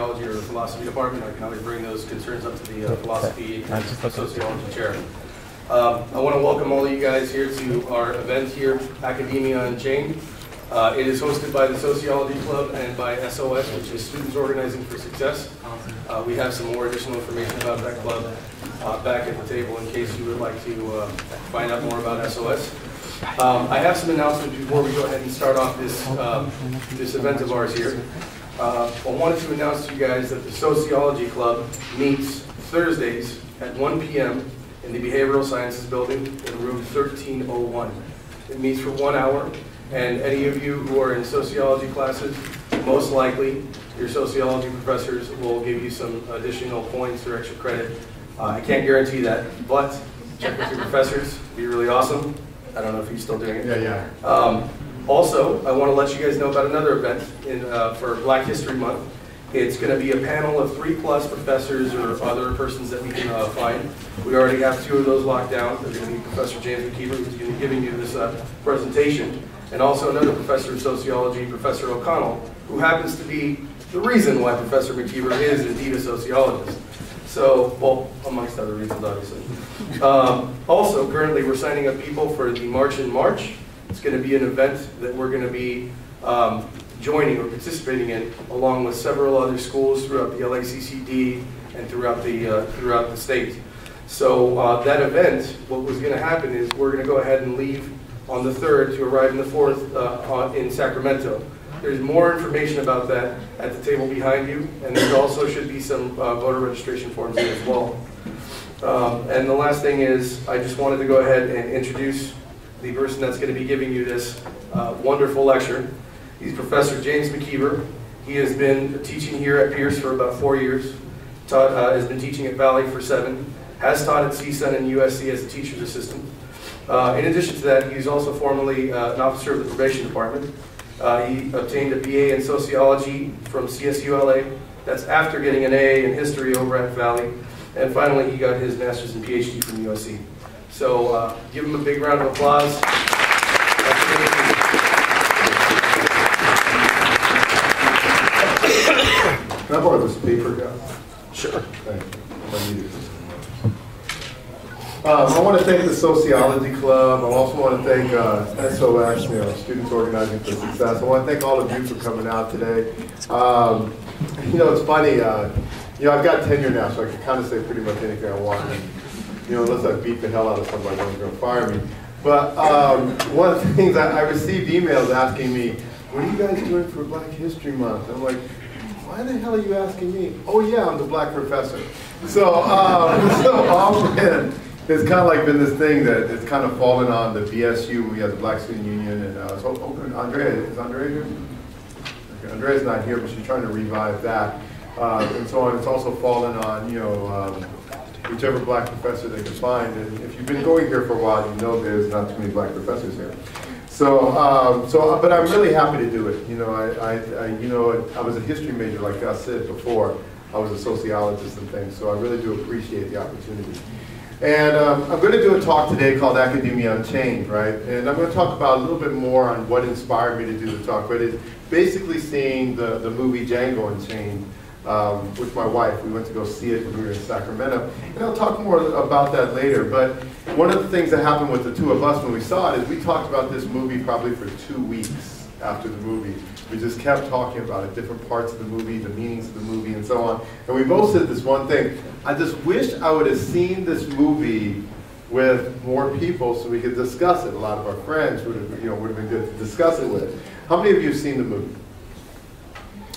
Or philosophy department. I can always bring those concerns up to the philosophy and sociology chair. I want to welcome all of you guys here to our event here, Academia Unchained. It is hosted by the Sociology Club and by SOS, which is Students Organizing for Success. We have some more additional information about that club back at the table in case you would like to find out more about SOS. I have some announcements before we go ahead and start off this event of ours here. I wanted to announce to you guys that the Sociology Club meets Thursdays at 1 p.m. in the Behavioral Sciences Building in room 1301. It meets for 1 hour, and any of you who are in sociology classes, most likely your sociology professors will give you some additional points or extra credit. I can't guarantee that, but check with your professors. It'd be really awesome. I don't know if he's still doing it. Yeah. Also, I want to let you guys know about another event for Black History Month. It's going to be a panel of 3+ professors or other persons that we can find. We already have 2 of those locked down. They're going to be Professor James McKeever, who's going to be giving you this presentation, and also another professor of sociology, Professor O'Connell, who happens to be the reason why Professor McKeever is indeed a sociologist. So, well, amongst other reasons, obviously. Also, currently we're signing up people for the March in March. It's going to be an event that we're going to be joining or participating in, along with several other schools throughout the LACCD and throughout the state. So that event, what was going to happen is we're going to go ahead and leave on the 3rd to arrive on the 4th in Sacramento. There's more information about that at the table behind you, and there also should be some voter registration forms in as well. And the last thing is, I just wanted to go ahead and introduce the person that's going to be giving you this wonderful lecture. He's Professor James McKeever. He has been teaching here at Pierce for about 4 years, has been teaching at Valley for 7, has taught at CSUN and USC as a teacher's assistant. In addition to that, he's also formerly an officer of the probation department. He obtained a BA in sociology from CSULA. That's after getting an A in history over at Valley. And finally, he got his master's and PhD from USC. So give him a big round of applause. Can I borrow this paper, guys? Sure. Thank you. I want to thank the Sociology Club. I also want to thank SOS, Students Organizing for Success. I want to thank all of you for coming out today. It's funny. I've got tenure now, so I can kind of say pretty much anything I want. Unless I beat the hell out of somebody, no one's going to fire me. But one of the things, I received emails asking me, what are you guys doing for Black History Month? I'm like, why the hell are you asking me? Oh yeah, I'm the black professor. So often, it's kind of like been this thing that it's kind of fallen on the BSU. We have the Black Student Union, and is Andrea here? Okay, Andrea's not here, but she's trying to revive that. And so on. It's also fallen on, whichever black professor they can find. And if you've been going here for a while, you know there's not too many black professors here. But I'm really happy to do it. I was a history major, like I said before. I was a sociologist and things, so I really do appreciate the opportunity. And I'm going to do a talk today called Academia Unchained, right? And I'm going to talk about a little bit more on what inspired me to do the talk, but it's basically seeing the movie Django Unchained with my wife. We went to go see it when we were in Sacramento. And I'll talk more about that later. But one of the things that happened with the 2 of us when we saw it is we talked about this movie probably for 2 weeks after the movie. We just kept talking about it, different parts of the movie, the meanings of the movie, and so on. And we both said this one thing. I just wish I would have seen this movie with more people so we could discuss it. A lot of our friends would have been good to discuss it with. How many of you have seen the movie?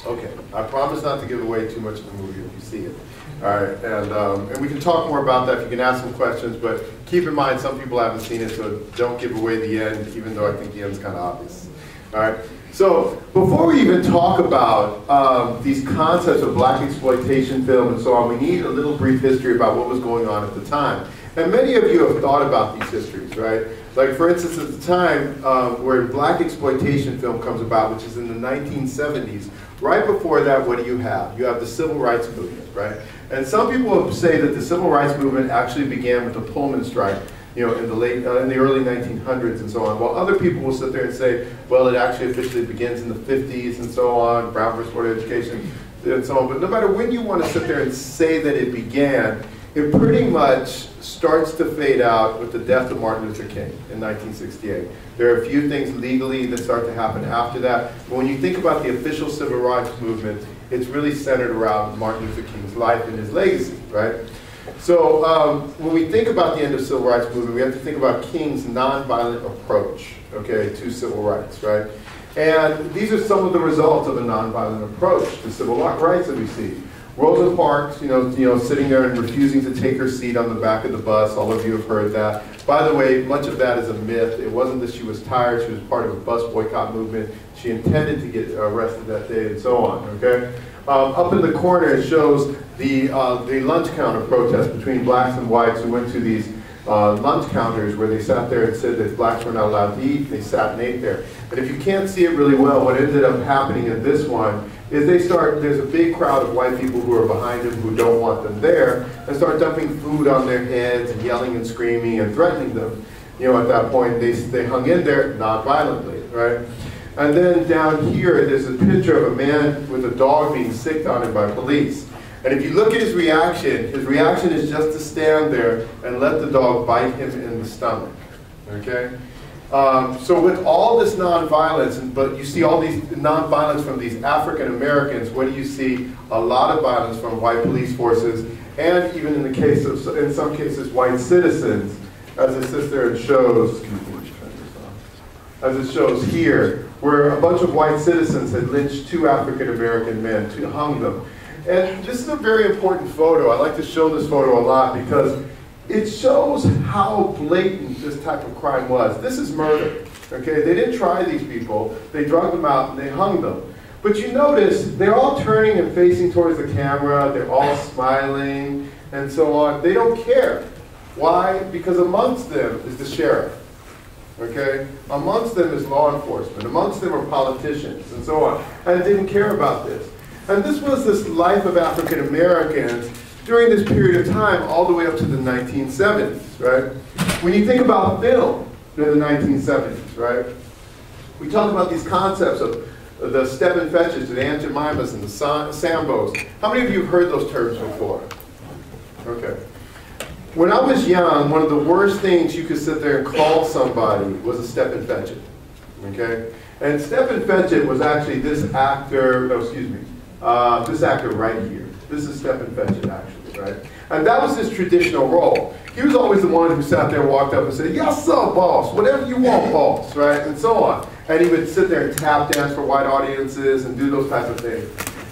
Okay, I promise not to give away too much of the movie if you see it. All right, and we can talk more about that if you can ask some questions, but keep in mind some people haven't seen it, so don't give away the end, even though I think the end's kind of obvious. All right, so before we even talk about these concepts of black exploitation film and so on, we need a little brief history about what was going on at the time. And many of you have thought about these histories, right? Like for instance, at the time where black exploitation film comes about, which is in the 1970s, right before that, what do you have? You have the civil rights movement, right? And some people say that the civil rights movement actually began with the Pullman strike, in the early 1900s and so on. While other people will sit there and say, well, it actually officially begins in the 50s and so on, Brown versus Board of Education. and so on. But no matter when you want to sit there and say that it began, it pretty much starts to fade out with the death of Martin Luther King in 1968. There are a few things legally that start to happen after that. But when you think about the official civil rights movement, it's really centered around Martin Luther King's life and his legacy, right? So when we think about the end of the civil rights movement, we have to think about King's nonviolent approach, okay, to civil rights, right? And these are some of the results of a nonviolent approach to civil rights that we see. Rosa Parks, sitting there and refusing to take her seat on the back of the bus. All of you have heard that. By the way, much of that is a myth. It wasn't that she was tired. She was part of a bus boycott movement. She intended to get arrested that day and so on, okay? Up in the corner, it shows the lunch counter protest between blacks and whites who went to these lunch counters where they sat there and said that blacks were not allowed to eat. They sat and ate there. And if you can't see it really well, what ended up happening in this one is there's a big crowd of white people who are behind them who don't want them there and start dumping food on their heads and yelling and screaming and threatening them. At that point, they hung in there non-violently, right? And then down here, there's a picture of a man with a dog being sicked on him by police. And if you look at his reaction is just to stand there and let the dog bite him in the stomach, okay? So with all this nonviolence, but you see all these nonviolence from these African Americans, what do you see? A lot of violence from white police forces, and even in the case of, in some cases, white citizens, as it sits there and shows, as it shows here, where a bunch of white citizens had lynched 2 African American men, hung them. And this is a very important photo. I like to show this photo a lot because it shows how blatant this type of crime was. This is murder, okay? They didn't try these people. They drugged them out and they hung them. But you notice they're all turning and facing towards the camera. They're all smiling and so on. They don't care. Why? Because amongst them is the sheriff, okay? Amongst them is law enforcement. Amongst them are politicians and so on. And they didn't care about this. And this was this life of African Americans during this period of time all the way up to the 1970s, right? When you think about film in the 1970s, right? We talk about these concepts of the step and fetches, the Aunt Jemimas and the Sambos. How many of you have heard those terms before? Okay. When I was young, one of the worst things you could sit there and call somebody was a step and fetch it, okay? And step and fetch it was actually this actor, this actor right here. This is Step and Fetch It, actually, right? And that was his traditional role. He was always the one who sat there and walked up and said, "Yes, sir, boss, whatever you want, boss," right? And so on. And he would sit there and tap dance for white audiences and do those types of things.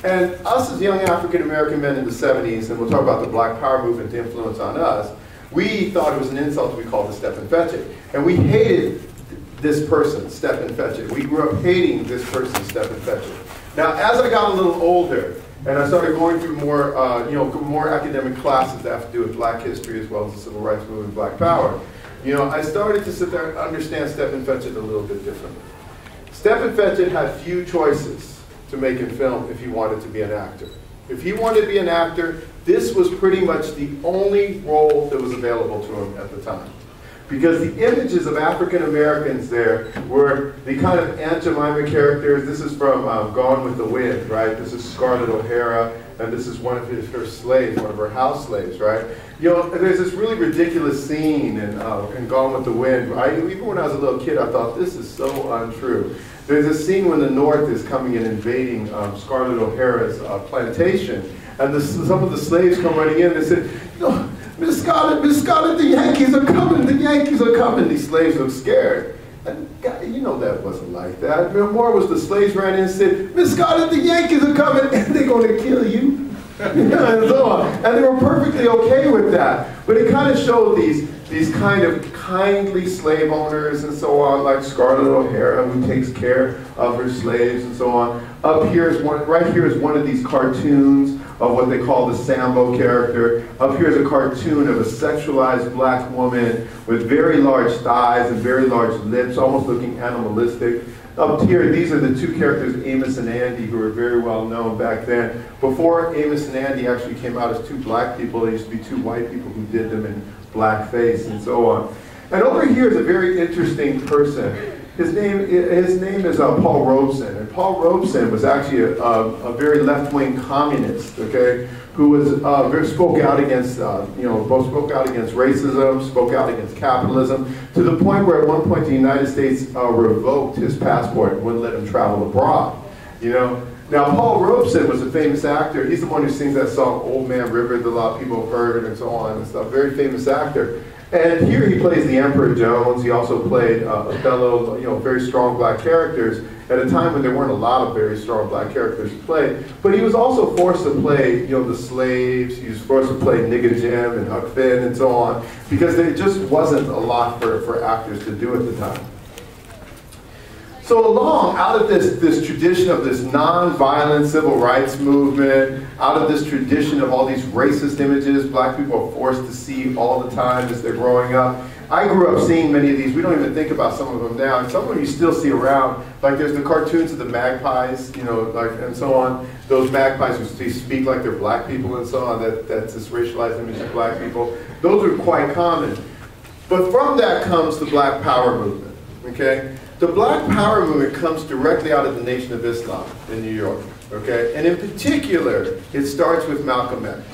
And us as young African American men in the 70s, and we'll talk about the Black Power movement influence on us, we thought it was an insult to be called the Step and Fetch It. And we hated this person, Step and Fetch It. We grew up hating this person, Step and Fetch It. Now, as I got a little older, and I started going through more, more academic classes that have to do with black history as well as the civil rights movement, black power, I started to sit there and understand Step and Fetch It a little bit differently. Step and Fetch It had few choices to make in film if he wanted to be an actor. If he wanted to be an actor, this was pretty much the only role that was available to him at the time. Because the images of African Americans there were the kind of Aunt Jemima characters. This is from Gone with the Wind, right? This is Scarlett O'Hara, and this is one of her slaves, one of her house slaves, right? There's this really ridiculous scene in Gone with the Wind. Even when I was a little kid, I thought, this is so untrue. There's a scene when the North is coming and invading Scarlett O'Hara's plantation, and some of the slaves come running in and say, Miss Scarlett, the Yankees are coming, the Yankees are coming. These slaves look scared. And God, that wasn't like that. More was the slaves ran in and said, Miss Scarlett, the Yankees are coming, and they're going to kill you. And so on. And they were perfectly okay with that. But it kind of showed these kind of kindly slave owners and so on, like Scarlett O'Hara, who takes care of her slaves and so on. Up here is right here is one of these cartoons of what they call the Sambo character. Up here is a cartoon of a sexualized black woman with very large thighs and very large lips, almost looking animalistic. Up here, these are the 2 characters, Amos and Andy, who were very well known back then. Before Amos and Andy actually came out as 2 black people, there used to be 2 white people who did them in blackface and so on. And over here is a very interesting person. His name is Paul Robeson, and Paul Robeson was actually a very left-wing communist, okay, who was spoke out against spoke out against racism, spoke out against capitalism, to the point where at one point the United States revoked his passport and wouldn't let him travel abroad. You know. Now Paul Robeson was a famous actor. He's the one who sings that song "Old Man River" that a lot of people have heard and so on and stuff. Very famous actor. And here he plays the Emperor Jones. He also played Othello, very strong black characters at a time when there weren't a lot of very strong black characters to play. But he was also forced to play, the slaves. He was forced to play Nigga Jim and Huck Finn and so on, because there just wasn't a lot for actors to do at the time. So out of this tradition of this non-violent civil rights movement, out of this tradition of all these racist images black people are forced to see all the time as they're growing up, I grew up seeing many of these. We don't even think about some of them now, and some of them you still see around. Like there's the cartoons of the magpies, and so on. Those magpies who speak like they're black people and so on. That's this racialized image of black people. Those are quite common. But from that comes the Black Power movement, okay? The Black Power movement comes directly out of the Nation of Islam in New York, okay? And in particular, it starts with Malcolm X,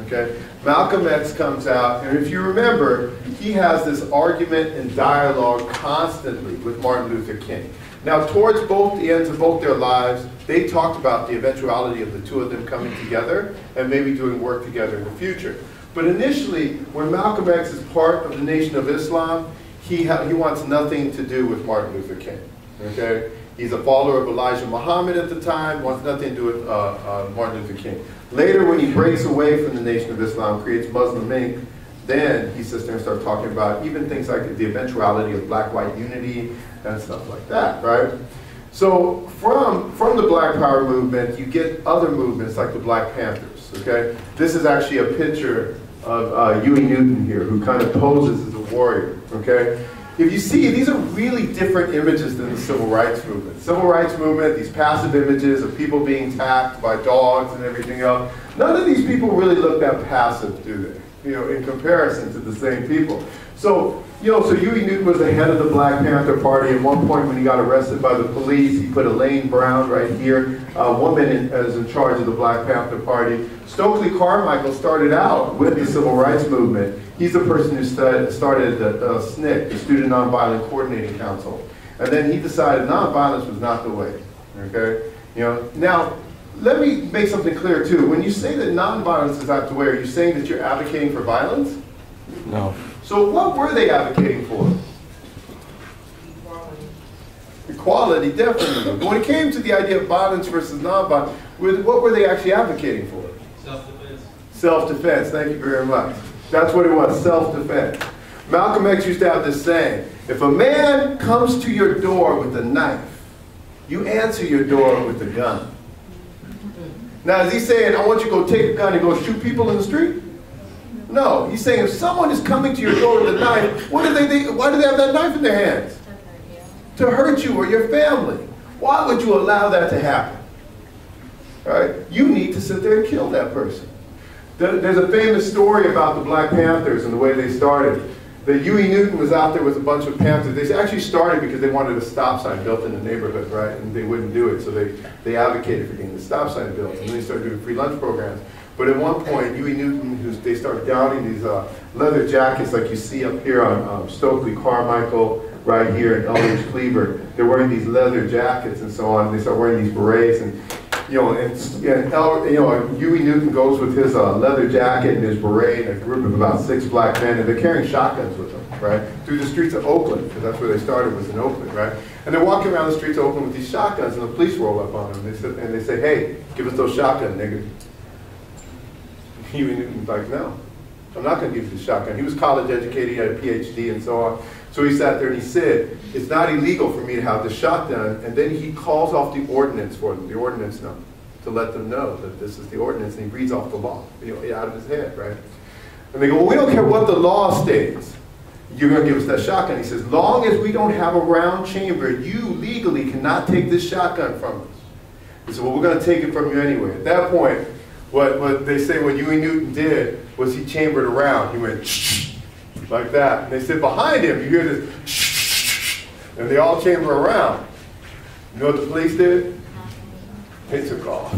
okay? Malcolm X comes out, and if you remember, he has this argument and dialogue constantly with Martin Luther King. Now, towards both the ends of both their lives, they talked about the eventuality of the two of them coming together and maybe doing work together in the future. But initially, when Malcolm X is part of the Nation of Islam, he wants nothing to do with Martin Luther King, okay? He's a follower of Elijah Muhammad at the time, wants nothing to do with Martin Luther King. Later, when he breaks away from the Nation of Islam, creates Muslim Inc., then he sits there and starts talking about even things like the eventuality of black-white unity and stuff like that, right? So from the Black Power movement, you get other movements like the Black Panthers, okay? This is actually a picture of Huey Newton here, who kind of poses as a warrior, okay? If you see, these are really different images than the Civil Rights Movement. Civil Rights Movement, these passive images of people being attacked by dogs and everything else, none of these people really look that passive, do they? In comparison to the same people. So Huey Newton was the head of the Black Panther Party. At one point when he got arrested by the police, he put Elaine Brown right here, a woman as in charge of the Black Panther Party. Stokely Carmichael started out with the Civil Rights Movement. He's the person who started the SNCC, the Student Nonviolent Coordinating Council. And then he decided nonviolence was not the way, okay? Now, let me make something clear too. When you say that nonviolence is not the way, are you saying that you're advocating for violence? No. So what were they advocating for? Equality. Equality, definitely. But when it came to the idea of violence versus nonviolence, what were they actually advocating for? Self-defense. Self-defense, thank you very much. That's what it was, self-defense. Malcolm X used to have this saying, if a man comes to your door with a knife, you answer your door with a gun. Now, is he saying, I want you to go take a gun and go shoot people in the street? No, he's saying if someone is coming to your door with a knife, why do they have that knife in their hands? To hurt you or your family. Why would you allow that to happen? All right? You need to sit there and kill that person. There's a famous story about the Black Panthers and the way they started. That Huey Newton was out there with a bunch of Panthers. They actually started because they wanted a stop sign built in the neighborhood, right? And they wouldn't do it, so they advocated for getting the stop sign built. And then they started doing free lunch programs. But at one point, Huey Newton, they started donning these leather jackets like you see up here on Stokely Carmichael, right here, and Eldridge Cleaver. They're wearing these leather jackets and so on. They start wearing these berets, and Huey Newton goes with his leather jacket and his beret and a group of about 6 black men, and they're carrying shotguns with them, right, through the streets of Oakland, because that's where they started, was in Oakland, right? And they're walking around the streets of Oakland with these shotguns, and the police roll up on them, and they say, hey, give us those shotguns, nigga. Huey Newton's like, no, I'm not going to give you the shotgun. He was college educated, he had a PhD and so on. So he sat there and he said, it's not illegal for me to have the shotgun. And then he calls off the ordinance for them, the ordinance number, to let them know that this is the ordinance. And he reads off the law, out of his head, right? And they go, well, we don't care what the law states. You're going to give us that shotgun. He says, long as we don't have a round chamber, you legally cannot take this shotgun from us. He said, well, we're going to take it from you anyway. At that point, what they say what Huey Newton did was he chambered around. He went shh, like that. And they said behind him, you hear this shh, And they all came around. You know what the police did? They took off.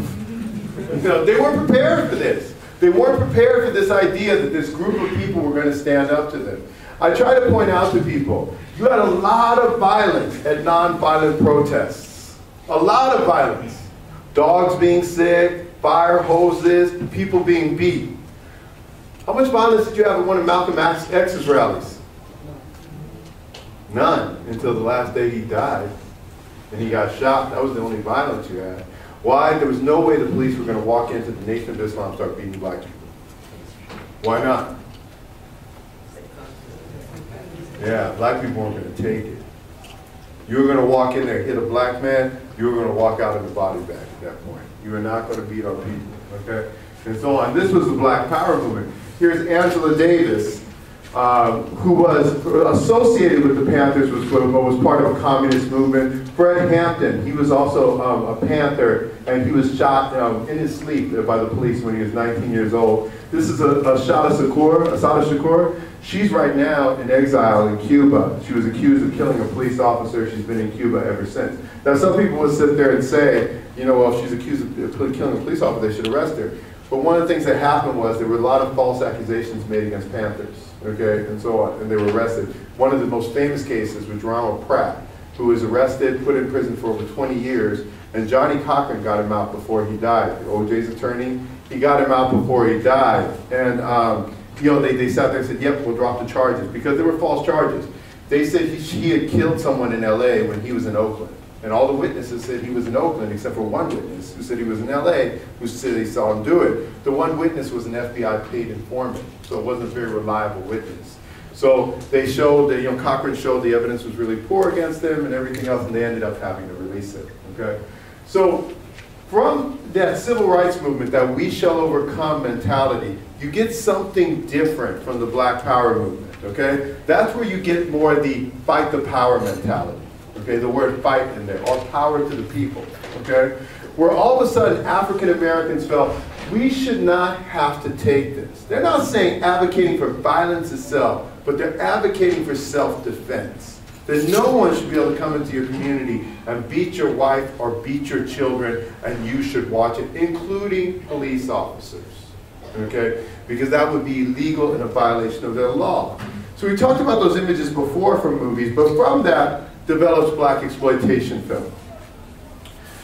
You know, they weren't prepared for this. They weren't prepared for this idea that this group of people were going to stand up to them. I try to point out to people, you had a lot of violence at non-violent protests. A lot of violence. Dogs being sick, fire hoses, people being beat. How much violence did you have at one of Malcolm X's rallies? None, until the last day he died. And he got shot. That was the only violence you had. Why? There was no way the police were going to walk into the Nation of Islam and start beating black people. Why not? Yeah, black people weren't going to take it. You were going to walk in there, hit a black man, you were going to walk out in a body bag at that point. You were not going to beat our people, okay? And so on. This was the Black Power movement. Here's Angela Davis, who was associated with the Panthers, but was part of a communist movement. Fred Hampton, he was also a Panther, and he was shot in his sleep by the police when he was 19 years old. This is Assata Shakur. She's right now in exile in Cuba. She was accused of killing a police officer. She's been in Cuba ever since. Now, some people would sit there and say, you know, well, if she's accused of killing a police officer, they should arrest her. But one of the things that happened was there were a lot of false accusations made against Panthers, okay, and so on, and they were arrested. One of the most famous cases was Ronald Pratt, who was arrested, put in prison for over 20 years, and Johnny Cochran got him out before he died. OJ's attorney, he got him out before he died. And you know, they sat there and said, yep, we'll drop the charges, because there were false charges. They said he had killed someone in LA when he was in Oakland. And all the witnesses said he was in Oakland, except for one witness who said he was in LA, who said he saw him do it. The one witness was an FBI paid informant, so it wasn't a very reliable witness. So they showed that, you know, Cochran showed the evidence was really poor against him and everything else, and they ended up having to release it, okay? So from that civil rights movement, that we shall overcome mentality, you get something different from the Black Power movement, okay? That's where you get more of the fight the power mentality, okay? The word fight in there, or power to the people, okay? Where all of a sudden African Americans felt, we should not have to take this. They're not saying advocating for violence itself, but they're advocating for self-defense. That no one should be able to come into your community and beat your wife or beat your children, and you should watch it, including police officers, okay? Because that would be illegal and a violation of their law. So we talked about those images before from movies, but from that develops black exploitation film.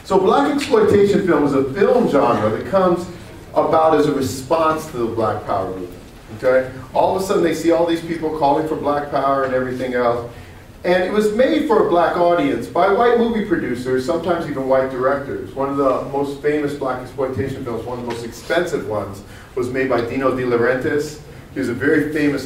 So black exploitation film is a film genre that comes about as a response to the Black Power movement, okay? All of a sudden they see all these people calling for black power and everything else. And it was made for a black audience by white movie producers, sometimes even white directors. One of the most famous black exploitation films, one of the most expensive ones, was made by Dino De Laurentiis. He was a very famous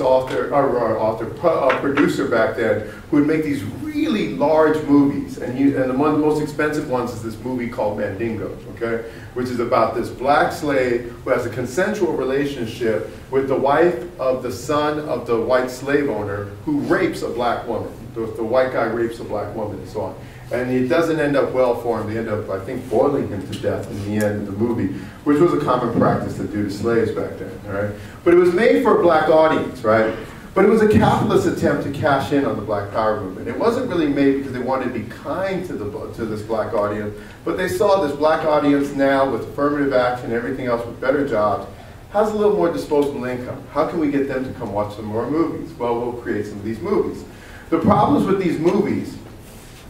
producer back then, who would make these really large movies. And one of the most expensive ones is this movie called Mandingo, okay? Which is about this black slave who has a consensual relationship with the wife of the son of the white slave owner who rapes a black woman. The white guy rapes a black woman and so on. And it doesn't end up well for him. They end up, I think, boiling him to death in the end of the movie, which was a common practice to do to slaves back then, all right? But it was made for a black audience, right? But it was a capitalist attempt to cash in on the Black Power movement. It wasn't really made because they wanted to be kind to this black audience, but they saw this black audience now with affirmative action and everything else with better jobs, has a little more disposable income. How can we get them to come watch some more movies? Well, we'll create some of these movies. The problems with these movies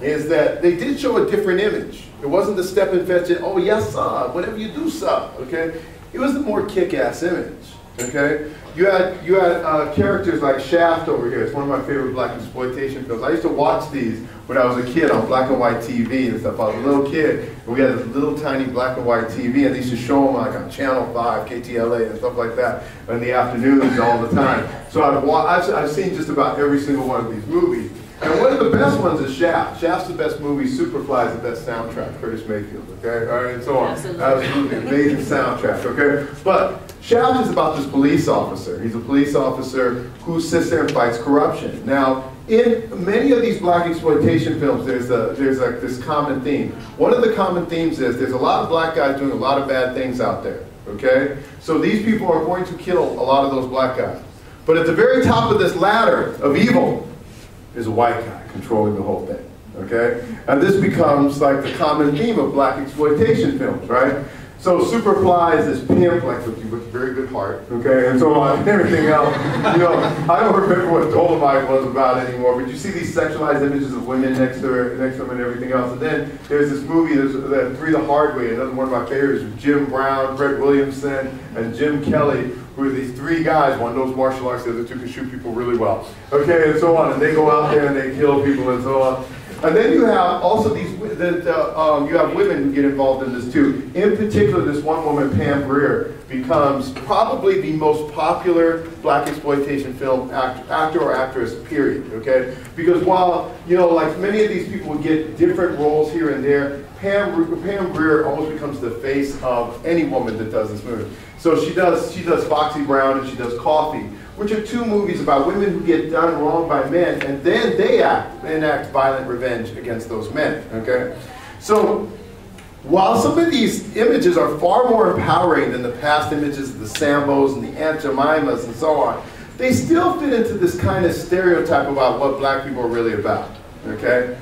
is that they did show a different image. It wasn't the step and fetch it, oh yes sir, whatever you do sir, okay? It was the more kick-ass image, okay? You had characters like Shaft over here. It's one of my favorite black exploitation films. I used to watch these when I was a kid on black and white TV and stuff. I was a little kid, and we had this little tiny black and white TV, and they used to show them like on Channel 5, KTLA, and stuff like that in the afternoons all the time. So I've seen just about every single one of these movies. And one of the best ones is Shaft. Shaft's the best movie. Superfly's the best soundtrack. Curtis Mayfield, okay? All right, and so on. Absolutely. Amazing soundtrack, okay? But Shaft is about this police officer. He's a police officer who sits there and fights corruption. Now, in many of these black exploitation films, there's like this common theme. One of the common themes is there's a lot of black guys doing a lot of bad things out there, okay? So these people are going to kill a lot of those black guys. But at the very top of this ladder of evil is a white guy controlling the whole thing, okay? And this becomes like the common theme of black exploitation films, right? So Superfly is this pimp, like with a very good heart, okay, and so on, and everything else. You know, I don't remember what Dolomite was about anymore, but you see these sexualized images of women next to them and everything else. And then there's this movie, there's Three the Hard Way, another one of my favorites, with Jim Brown, Brett Williamson, and Jim Kelly, who are these three guys. One knows martial arts, the other two can shoot people really well, okay, and so on. And they go out there and they kill people and so on. And then you have also these, you have women who get involved in this too. In particular, this one woman, Pam Grier, becomes probably the most popular black exploitation film actor or actress, period, okay? Because while, you know, like many of these people would get different roles here and there, Pam Grier almost becomes the face of any woman that does this movie. So she does Foxy Brown and she does Coffee, which are two movies about women who get done wrong by men, and then they enact violent revenge against those men, okay? So, while some of these images are far more empowering than the past images of the Sambos and the Aunt Jemimas and so on, they still fit into this kind of stereotype about what black people are really about, okay?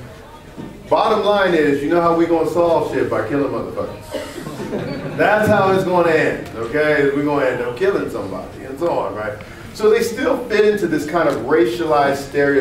Bottom line is, you know how we're gonna solve shit? By killing motherfuckers. That's how it's gonna end, okay? We're gonna end up killing somebody and so on, right? So they still fit into this kind of racialized stereotype.